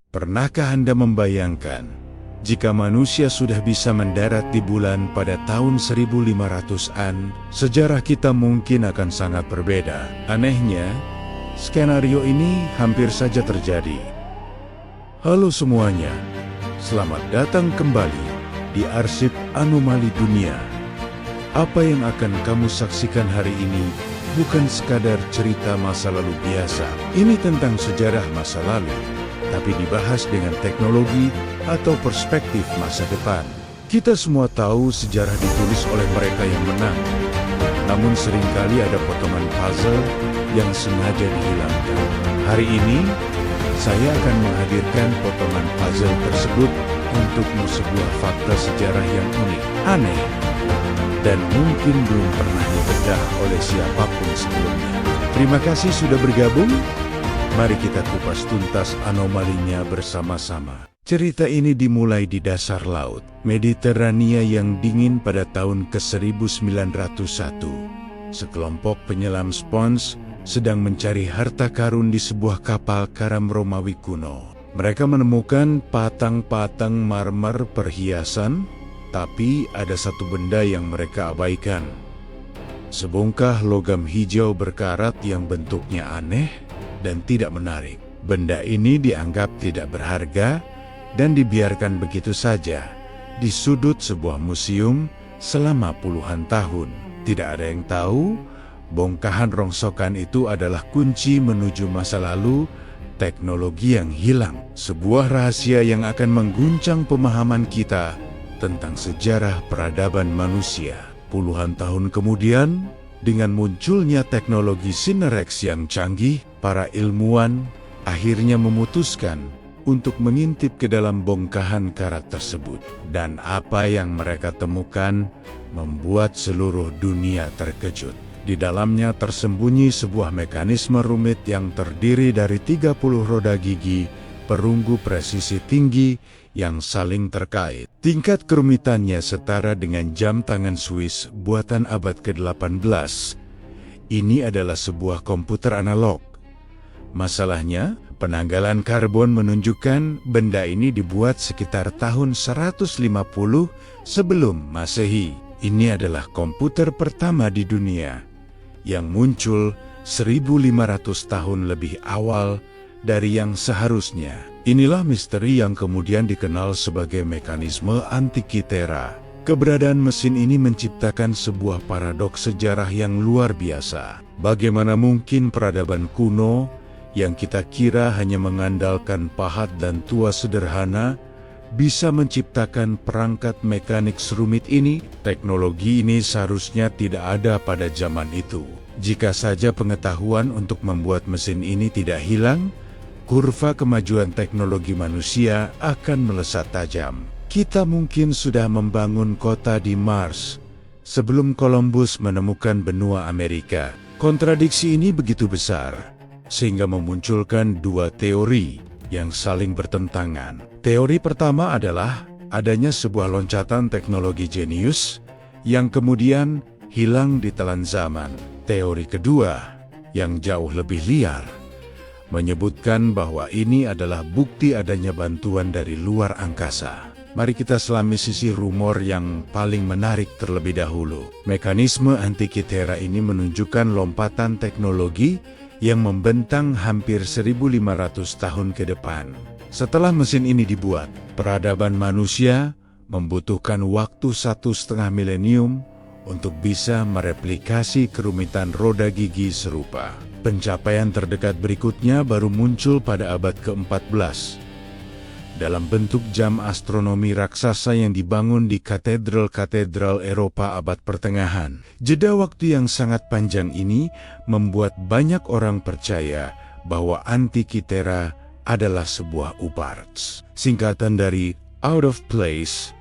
Pernahkah Anda membayangkan, jika manusia sudah bisa mendarat di bulan pada tahun 1500-an, sejarah kita mungkin akan sangat berbeda. Anehnya, skenario ini hampir saja terjadi. Halo semuanya, selamat datang kembali di Arsip Anomali Dunia. Apa yang akan kamu saksikan hari ini bukan sekadar cerita masa lalu biasa. Ini tentang sejarah masa lalu, tapi dibahas dengan teknologi atau perspektif masa depan. Kita semua tahu sejarah ditulis oleh mereka yang menang, namun seringkali ada potongan puzzle yang sengaja dihilangkan. Hari ini, saya akan menghadirkan potongan puzzle tersebut untukmu, sebuah fakta sejarah yang unik, aneh, dan mungkin belum pernah dibedah oleh siapapun sebelumnya. Terima kasih sudah bergabung. Mari kita kupas tuntas anomalinya bersama-sama. Cerita ini dimulai di dasar laut Mediterania yang dingin pada tahun ke-1901. Sekelompok penyelam spons sedang mencari harta karun di sebuah kapal karam Romawi kuno. Mereka menemukan patang-patang marmer perhiasan, tapi ada satu benda yang mereka abaikan. Sebongkah logam hijau berkarat yang bentuknya aneh dan tidak menarik. Benda ini dianggap tidak berharga dan dibiarkan begitu saja di sudut sebuah museum selama puluhan tahun. Tidak ada yang tahu, bongkahan rongsokan itu adalah kunci menuju masa lalu, teknologi yang hilang. Sebuah rahasia yang akan mengguncang pemahaman kita tentang sejarah peradaban manusia. Puluhan tahun kemudian, dengan munculnya teknologi Synerex yang canggih, para ilmuwan akhirnya memutuskan untuk mengintip ke dalam bongkahan karat tersebut. Dan apa yang mereka temukan membuat seluruh dunia terkejut. Di dalamnya tersembunyi sebuah mekanisme rumit yang terdiri dari 30 roda gigi, perunggu presisi tinggi yang saling terkait. Tingkat kerumitannya setara dengan jam tangan Swiss buatan abad ke-18. Ini adalah sebuah komputer analog. Masalahnya, penanggalan karbon menunjukkan benda ini dibuat sekitar tahun 150 sebelum Masehi. Ini adalah komputer pertama di dunia yang muncul 1500 tahun lebih awal dari yang seharusnya. Inilah misteri yang kemudian dikenal sebagai mekanisme Antikythera. Keberadaan mesin ini menciptakan sebuah paradoks sejarah yang luar biasa. Bagaimana mungkin peradaban kuno yang kita kira hanya mengandalkan pahat dan tua sederhana bisa menciptakan perangkat mekanik serumit ini? Teknologi ini seharusnya tidak ada pada zaman itu. Jika saja pengetahuan untuk membuat mesin ini tidak hilang, kurva kemajuan teknologi manusia akan melesat tajam. Kita mungkin sudah membangun kota di Mars sebelum Columbus menemukan benua Amerika. Kontradiksi ini begitu besar, sehingga memunculkan dua teori yang saling bertentangan. Teori pertama adalah adanya sebuah loncatan teknologi jenius yang kemudian hilang di telan zaman. Teori kedua, yang jauh lebih liar, menyebutkan bahwa ini adalah bukti adanya bantuan dari luar angkasa. Mari kita selami sisi rumor yang paling menarik terlebih dahulu. Mekanisme Antikythera ini menunjukkan lompatan teknologi yang membentang hampir 1500 tahun ke depan. Setelah mesin ini dibuat, peradaban manusia membutuhkan waktu 1,5 milenium untuk bisa mereplikasi kerumitan roda gigi serupa. Pencapaian terdekat berikutnya baru muncul pada abad ke-14 dalam bentuk jam astronomi raksasa yang dibangun di katedral-katedral Eropa abad pertengahan. Jeda waktu yang sangat panjang ini membuat banyak orang percaya bahwa Antikythera adalah sebuah UPARTS, singkatan dari Out of Place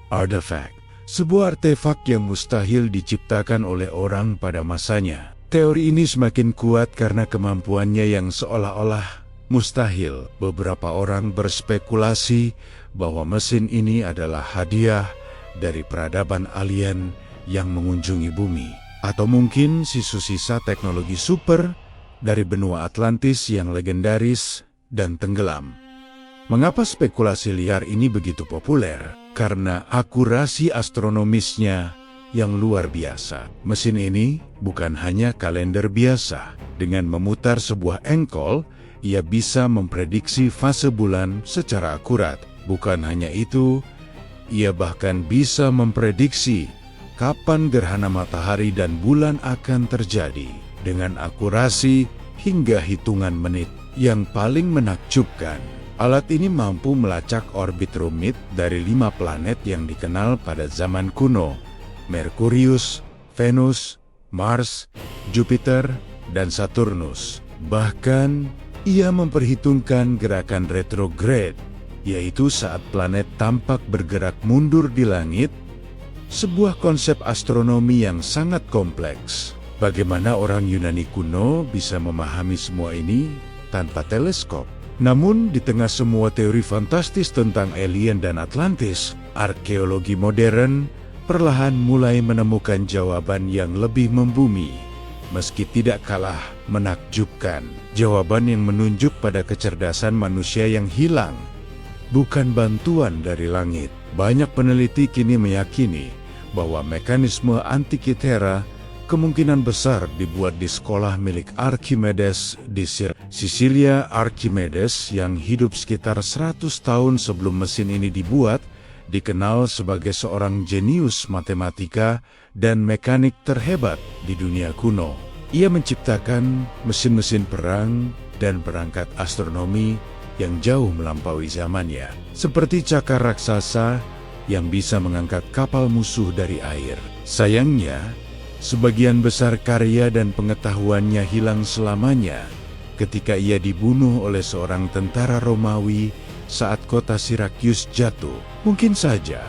Artifact, sebuah artefak yang mustahil diciptakan oleh orang pada masanya. Teori ini semakin kuat karena kemampuannya yang seolah-olah mustahil. Beberapa orang berspekulasi bahwa mesin ini adalah hadiah dari peradaban alien yang mengunjungi bumi, atau mungkin sisa-sisa teknologi super dari benua Atlantis yang legendaris dan tenggelam. Mengapa spekulasi liar ini begitu populer? Karena akurasi astronomisnya yang luar biasa. Mesin ini bukan hanya kalender biasa. Dengan memutar sebuah engkol, ia bisa memprediksi fase bulan secara akurat. Bukan hanya itu, ia bahkan bisa memprediksi kapan gerhana matahari dan bulan akan terjadi dengan akurasi hingga hitungan menit. Yang paling menakjubkan, alat ini mampu melacak orbit rumit dari 5 planet yang dikenal pada zaman kuno: Merkurius, Venus, Mars, Jupiter, dan Saturnus. Bahkan, ia memperhitungkan gerakan retrograde, yaitu saat planet tampak bergerak mundur di langit, sebuah konsep astronomi yang sangat kompleks. Bagaimana orang Yunani kuno bisa memahami semua ini tanpa teleskop? Namun, di tengah semua teori fantastis tentang alien dan Atlantis, arkeologi modern perlahan mulai menemukan jawaban yang lebih membumi. Meski tidak kalah menakjubkan, jawaban yang menunjuk pada kecerdasan manusia yang hilang, bukan bantuan dari langit. Banyak peneliti kini meyakini bahwa mekanisme Antikythera kemungkinan besar dibuat di sekolah milik Archimedes di Sisilia. Archimedes yang hidup sekitar 100 tahun sebelum mesin ini dibuat, dikenal sebagai seorang jenius matematika dan mekanik terhebat di dunia kuno. Ia menciptakan mesin-mesin perang dan perangkat astronomi yang jauh melampaui zamannya, seperti cakar raksasa yang bisa mengangkat kapal musuh dari air. Sayangnya, sebagian besar karya dan pengetahuannya hilang selamanya ketika ia dibunuh oleh seorang tentara Romawi saat kota Sirakyus jatuh. Mungkin saja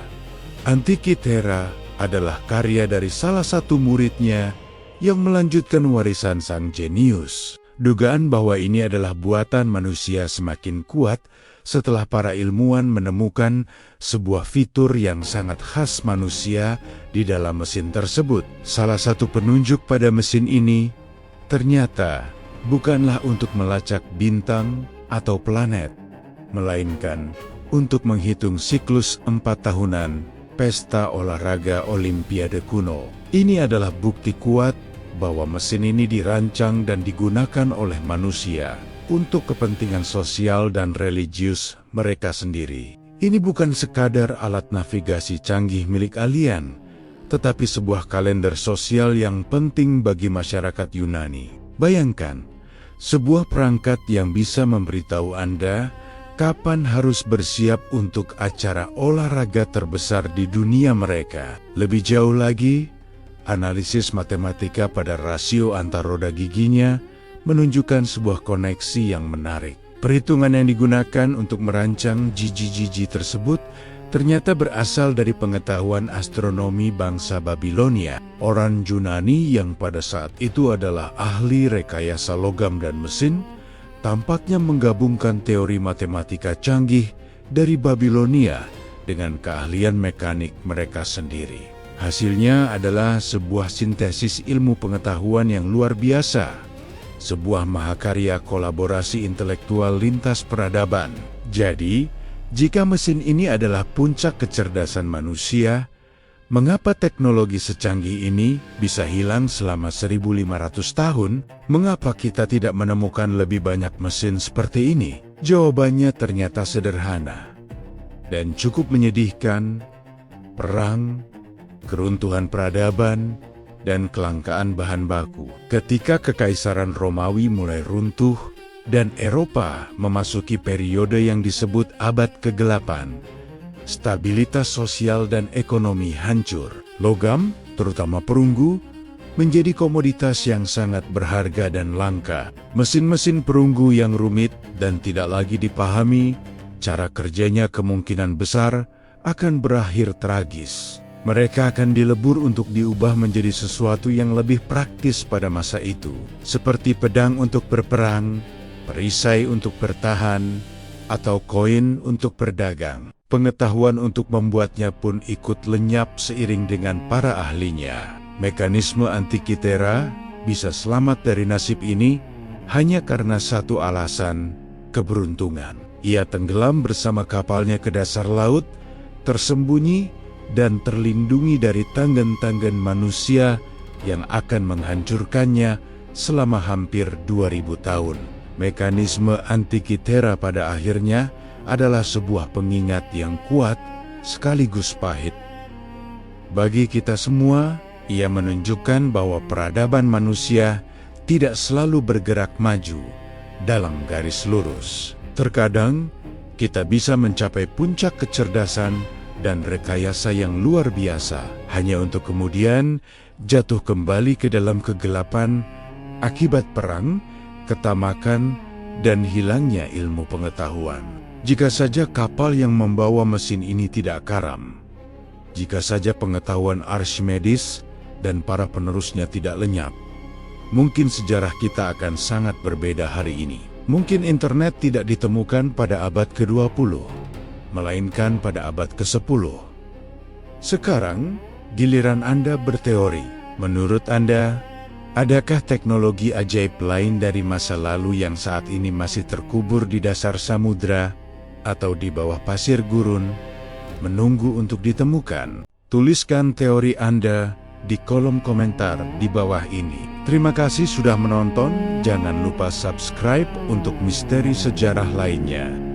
Antikythera adalah karya dari salah satu muridnya yang melanjutkan warisan sang jenius. Dugaan bahwa ini adalah buatan manusia semakin kuat setelah para ilmuwan menemukan sebuah fitur yang sangat khas manusia di dalam mesin tersebut. Salah satu penunjuk pada mesin ini ternyata bukanlah untuk melacak bintang atau planet, melainkan untuk menghitung siklus 4 tahunan pesta olahraga Olimpiade kuno. Ini adalah bukti kuat bahwa mesin ini dirancang dan digunakan oleh manusia untuk kepentingan sosial dan religius mereka sendiri. Ini bukan sekadar alat navigasi canggih milik alien, tetapi sebuah kalender sosial yang penting bagi masyarakat Yunani. Bayangkan, sebuah perangkat yang bisa memberitahu Anda kapan harus bersiap untuk acara olahraga terbesar di dunia mereka. Lebih jauh lagi, analisis matematika pada rasio antar roda giginya menunjukkan sebuah koneksi yang menarik. Perhitungan yang digunakan untuk merancang gigi-gigi tersebut ternyata berasal dari pengetahuan astronomi bangsa Babilonia. Orang Yunani yang pada saat itu adalah ahli rekayasa logam dan mesin, tampaknya menggabungkan teori matematika canggih dari Babilonia dengan keahlian mekanik mereka sendiri. Hasilnya adalah sebuah sintesis ilmu pengetahuan yang luar biasa, sebuah mahakarya kolaborasi intelektual lintas peradaban. Jadi, jika mesin ini adalah puncak kecerdasan manusia, mengapa teknologi secanggih ini bisa hilang selama 1500 tahun? Mengapa kita tidak menemukan lebih banyak mesin seperti ini? Jawabannya ternyata sederhana dan cukup menyedihkan: perang, keruntuhan peradaban, dan kelangkaan bahan baku. Ketika Kekaisaran Romawi mulai runtuh dan Eropa memasuki periode yang disebut abad kegelapan, stabilitas sosial dan ekonomi hancur. Logam, terutama perunggu, menjadi komoditas yang sangat berharga dan langka. Mesin-mesin perunggu yang rumit dan tidak lagi dipahami cara kerjanya kemungkinan besar akan berakhir tragis. Mereka akan dilebur untuk diubah menjadi sesuatu yang lebih praktis pada masa itu, seperti pedang untuk berperang, perisai untuk bertahan, atau koin untuk berdagang. Pengetahuan untuk membuatnya pun ikut lenyap seiring dengan para ahlinya. Mekanisme Antikythera bisa selamat dari nasib ini hanya karena satu alasan: keberuntungan. Ia tenggelam bersama kapalnya ke dasar laut, tersembunyi dan terlindungi dari tangan-tangan manusia yang akan menghancurkannya selama hampir 2000 tahun. Mekanisme Antikythera pada akhirnya adalah sebuah pengingat yang kuat sekaligus pahit. Bagi kita semua, ia menunjukkan bahwa peradaban manusia tidak selalu bergerak maju dalam garis lurus. Terkadang, kita bisa mencapai puncak kecerdasan dan rekayasa yang luar biasa, hanya untuk kemudian jatuh kembali ke dalam kegelapan akibat perang, ketamakan, dan hilangnya ilmu pengetahuan. Jika saja kapal yang membawa mesin ini tidak karam, jika saja pengetahuan Archimedes dan para penerusnya tidak lenyap, mungkin sejarah kita akan sangat berbeda hari ini. Mungkin internet tidak ditemukan pada abad ke-20, melainkan pada abad ke-10. Sekarang, giliran Anda berteori. Menurut Anda, adakah teknologi ajaib lain dari masa lalu yang saat ini masih terkubur di dasar samudra atau di bawah pasir gurun, menunggu untuk ditemukan? Tuliskan teori Anda di kolom komentar di bawah ini. Terima kasih sudah menonton, jangan lupa subscribe untuk misteri sejarah lainnya.